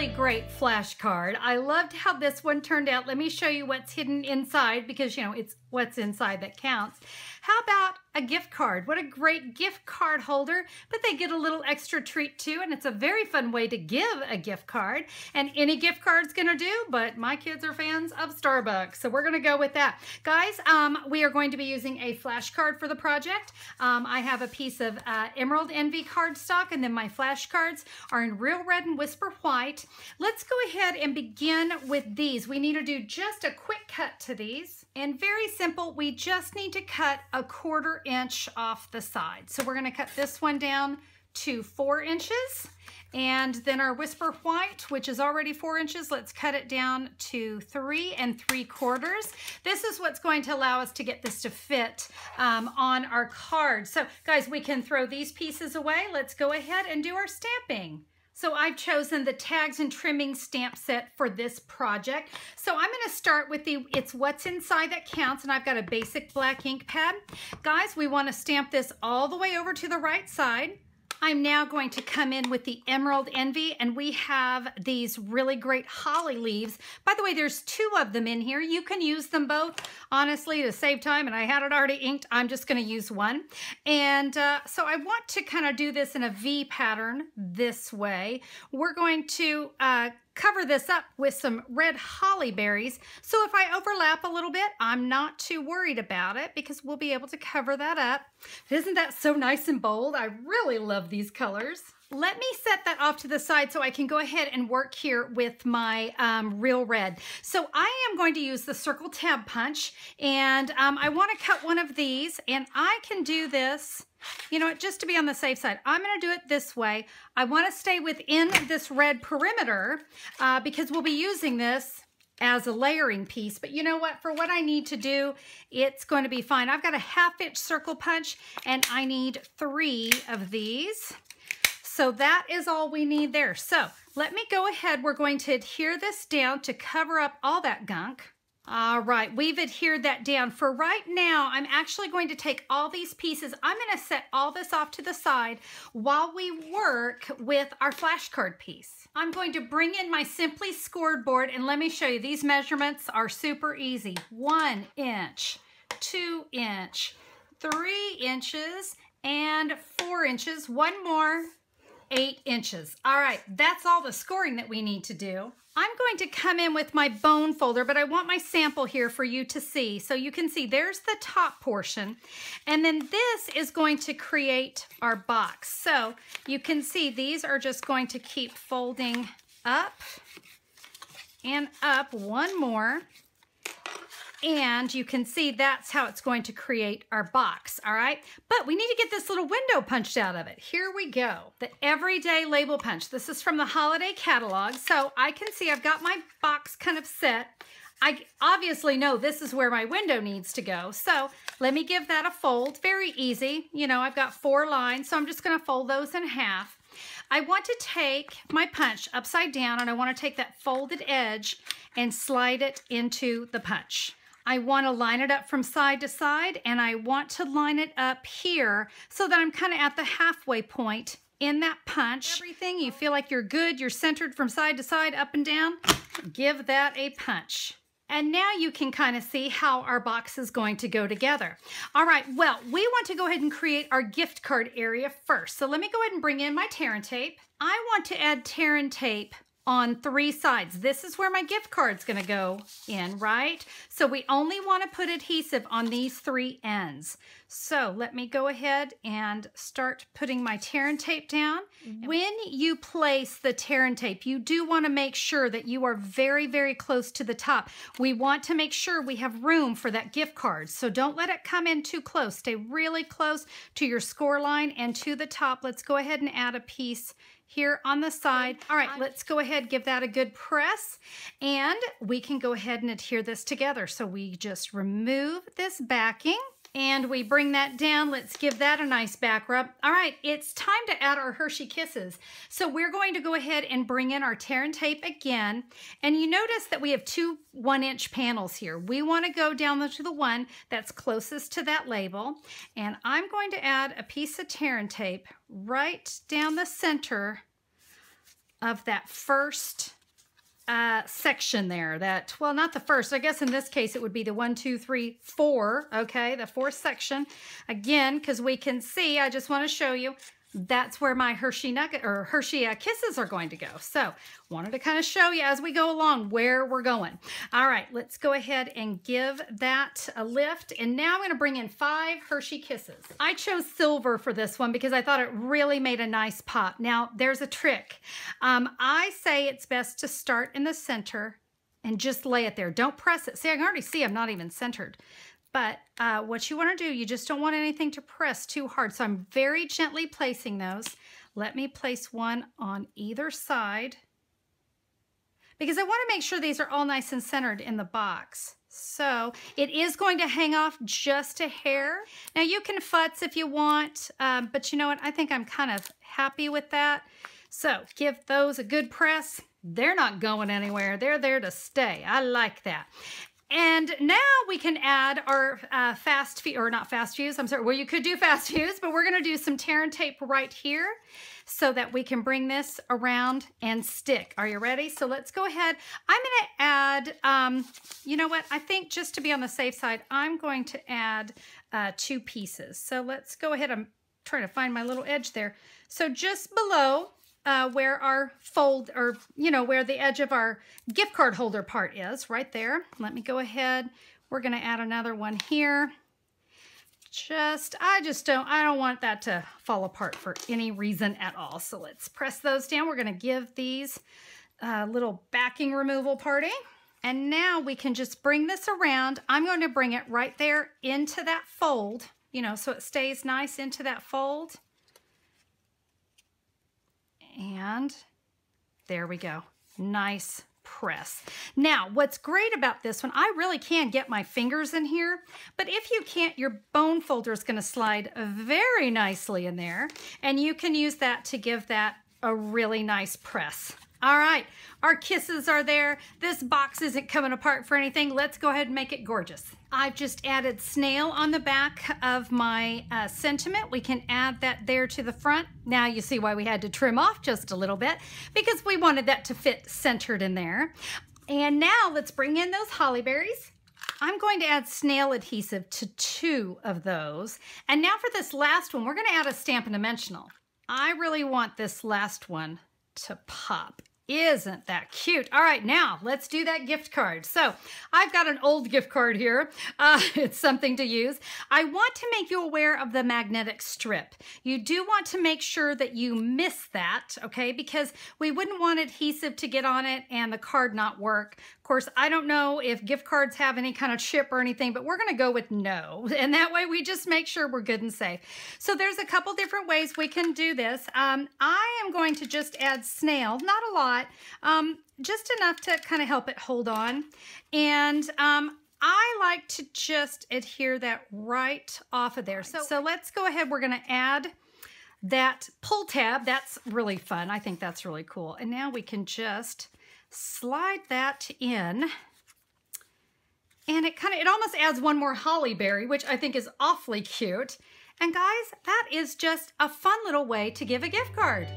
really great flash card. I loved how this one turned out. Let me show you what's hidden inside because, you know, it's what's inside that counts. How about a gift card? What a great gift card holder, but they get a little extra treat too, and it's a very fun way to give a gift card. And any gift card's gonna do, but my kids are fans of Starbucks, so we're gonna go with that. Guys, we are going to be using a flash card for the project. I have a piece of Emerald Envy cardstock, and then my flash cards are in Real Red and Whisper White. Let's go ahead and begin with these. We need to do just a quick cut to these, and very simple, we just need to cut a 1/4 inch off the side. So we're gonna cut this one down to 4 inches, and then our Whisper White, which is already 4 inches, let's cut it down to 3 3/4. This is what's going to allow us to get this to fit on our card. So guys, we can throw these pieces away. Let's go ahead and do our stamping. So I've chosen the tags and trimming stamp set for this project. So I'm going to start with it's what's inside that counts, and I've got a basic black ink pad. Guys, we want to stamp this all the way over to the right side. I'm now going to come in with the Emerald Envy, and we have these really great holly leaves. By the way, there's 2 of them in here. You can use them both, honestly, to save time, and I had it already inked. I'm just going to use one. And so I want to kind of do this in a V pattern this way. We're going to cover this up with some red holly berries. So if I overlap a little bit, I'm not too worried about it because we'll be able to cover that up. Isn't that so nice and bold? I really love these colors. Let me set that off to the side so I can go ahead and work here with my Real Red. So I am going to use the circle tab punch, and I want to cut one of these, and I can do this, you know what, just to be on the safe side. I'm going to do it this way. I want to stay within this red perimeter because we'll be using this as a layering piece, but you know what, for what I need to do, it's going to be fine. I've got a 1/2 inch circle punch, and I need 3 of these. So that is all we need there. So let me go ahead. We're going to adhere this down to cover up all that gunk. All right, we've adhered that down. For right now, I'm actually going to take all these pieces. I'm going to set all this off to the side while we work with our flashcard piece. I'm going to bring in my Simply Scored board, and let me show you. These measurements are super easy. 1 inch, 2 inch, 3 inches, and 4 inches. One more. 8 inches. All right, that's all the scoring that we need to do. I'm going to come in with my bone folder, but I want my sample here for you to see. So you can see there's the top portion, and then this is going to create our box. So you can see these are just going to keep folding up and up. One more. And you can see that's how it's going to create our box, all right? But we need to get this little window punched out of it. Here we go, the Everyday Label Punch. This is from the holiday catalog. So I can see I've got my box kind of set. I obviously know this is where my window needs to go. So let me give that a fold, very easy. You know, I've got 4 lines, so I'm just gonna fold those in half. I want to take my punch upside down, and I want to take that folded edge and slide it into the punch. I want to line it up from side to side, and I want to line it up here so that I'm kind of at the halfway point in that punch. Everything, you feel like you're good, you're centered from side to side, up and down, give that a punch. And now you can kind of see how our box is going to go together. All right, well, we want to go ahead and create our gift card area first. So let me go ahead and bring in my tear and tape. I want to add tear and tape on 3 sides. This is where my gift card's gonna go in, right? So we only wanna put adhesive on these 3 ends. So let me go ahead and start putting my tear and tape down. When you place the tear and tape, you do wanna make sure that you are very, very close to the top. We want to make sure we have room for that gift card. So don't let it come in too close. Stay really close to your score line and to the top. Let's go ahead and add a piece here on the side. All right, let's go ahead, give that a good press, and we can go ahead and adhere this together. So we just remove this backing, and we bring that down. Let's give that a nice back rub. All right, it's time to add our Hershey Kisses. So we're going to go ahead and bring in our tear and tape again. And you notice that we have 2 1-inch panels here. We want to go down to the one that's closest to that label. And I'm going to add a piece of tear and tape right down the center of that first section there. That, well, not the first. I guess in this case it would be the 1, 2, 3, 4. Okay, the fourth section. Again, because we can see, I just want to show you, that's where my Hershey nugget or Hershey Kisses are going to go. So wanted to kind of show you as we go along where we're going. All right, let's go ahead and give that a lift. And now I'm going to bring in 5 Hershey Kisses. I chose silver for this one because I thought it really made a nice pop. Now there's a trick. I say it's best to start in the center and just lay it there. Don't press it. See, I can already see I'm not even centered. But what you want to do, you just don't want anything to press too hard. So I'm very gently placing those. Let me place one on either side because I want to make sure these are all nice and centered in the box. So it is going to hang off just a hair. Now you can futz if you want, but you know what? I think I'm kind of happy with that. So give those a good press. They're not going anywhere. They're there to stay. I like that. And now we can add our fast fuse, or not fast fuse, I'm sorry, well, you could do fast fuse, but we're going to do some tear and tape right here so that we can bring this around and stick. Are you ready? So let's go ahead. I'm going to add, you know what, I think just to be on the safe side, I'm going to add 2 pieces. So let's go ahead. I'm trying to find my little edge there. So just below where our fold, or you know, where the edge of our gift card holder part is, right there. Let me go ahead. We're going to add another one here. I don't want that to fall apart for any reason at all. So let's press those down. We're going to give these a little backing removal party. And now we can just bring this around. I'm going to bring it right there into that fold, you know, so it stays nice into that fold. And there we go. Nice press. Now, what's great about this one, I really can get my fingers in here, but if you can't, your bone folder is going to slide very nicely in there, and you can use that to give that a really nice press. All right, our kisses are there. This box isn't coming apart for anything. Let's go ahead and make it gorgeous. I've just added snail on the back of my sentiment. We can add that there to the front. Now you see why we had to trim off just a little bit, because we wanted that to fit centered in there. And now let's bring in those holly berries. I'm going to add snail adhesive to 2 of those. And now for this last one, we're going to add a Stampin' Dimensional. I really want this last one to pop. Isn't that cute? All right, now let's do that gift card. So I've got an old gift card here. It's something to use. I want to make you aware of the magnetic strip. You do want to make sure that you miss that, okay? Because we wouldn't want adhesive to get on it and the card not work. Of course, I don't know if gift cards have any kind of chip or anything, but we're going to go with no. And that way we just make sure we're good and safe. So there's a couple different ways we can do this. I am going to just add snail, not a lot. Just enough to kind of help it hold on. And I like to just adhere that right off of there. So let's go ahead. We're going to add that pull tab. That's really fun. I think that's really cool. And now we can just slide that in. And it almost adds one more holly berry, which I think is awfully cute. And guys, that is just a fun little way to give a gift card.